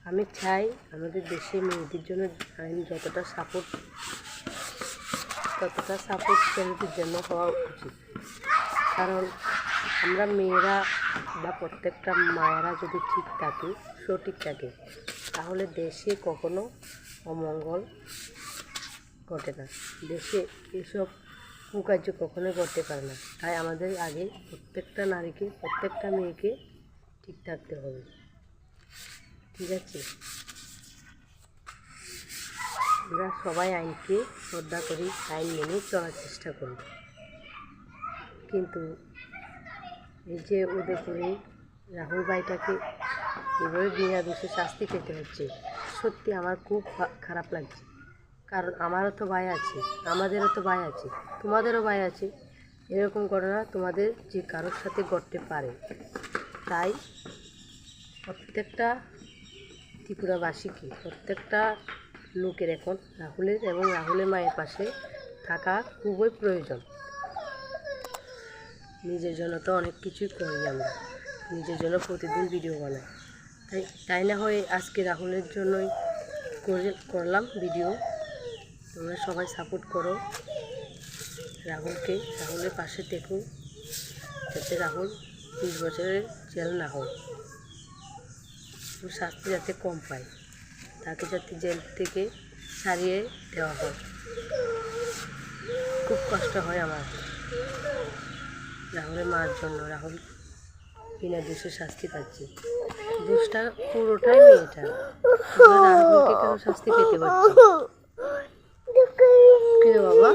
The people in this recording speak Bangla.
আমি চাই আমাদের দেশে মেয়েদের জন্য আইন যতটা সাপোর্ট ছেলেদের জন্য হওয়া উচিত। কারণ আমরা মেয়েরা বা প্রত্যেকটা মায়েরা যদি ঠিক থাকে, সঠিক থাকে, তাহলে দেশে কখনো অমঙ্গল ঘটে না। দেশে এসব কুকার্য কখনো ঘটতে পারে না। তাই আমাদের আগে প্রত্যেকটা নারীকে, প্রত্যেকটা মেয়েকে ঠিক থাকতে হবে। ঠিক আছে, আমরা সবাই আইনকে শ্রদ্ধা করি, আইন মেনে চলার চেষ্টা করি। কিন্তু এই যে উদয়পুরে রাহুল ভাইটাকে এভাবে বিনা দোষে শাস্তি পেতে হচ্ছে, সত্যি আমার খুব খারাপ লাগছে। কারণ আমারও তো ভাই আছে, আমাদেরও তো ভাই আছে, তোমাদেরও ভাই আছে। এরকম ঘটনা তোমাদের যে কারোর সাথে ঘটতে পারে। তাই প্রত্যেকটা ত্রিপুরাবাসীকে, প্রত্যেকটা লোকের এখন রাহুলের এবং রাহুলের মায়ের পাশে থাকা খুবই প্রয়োজন। নিজের জন্য তো অনেক কিছুই করি আমরা, নিজের জন্য প্রতিদিন ভিডিও বানাই। তাই না হয়ে আজকে রাহুলের জন্যই করলাম ভিডিও। তোমরা সবাই সাপোর্ট করো রাহুলকে, রাহুলের পাশে দেখো, যাতে রাহুল 20 বছরের জেল না হয়, শাস্তি যাতে কম পায়, তাকে যাতে জেল থেকে ছাড়িয়ে দেওয়া হয়। খুব কষ্ট হয় আমার রাহুলের মার জন্য। রাহুল বিনা দোষে শাস্তি পাচ্ছে, দোষটা পুরোটাই মেয়েটা। রাহুলকে কেন শাস্তি পেতে পারছে? কি রে বাবা?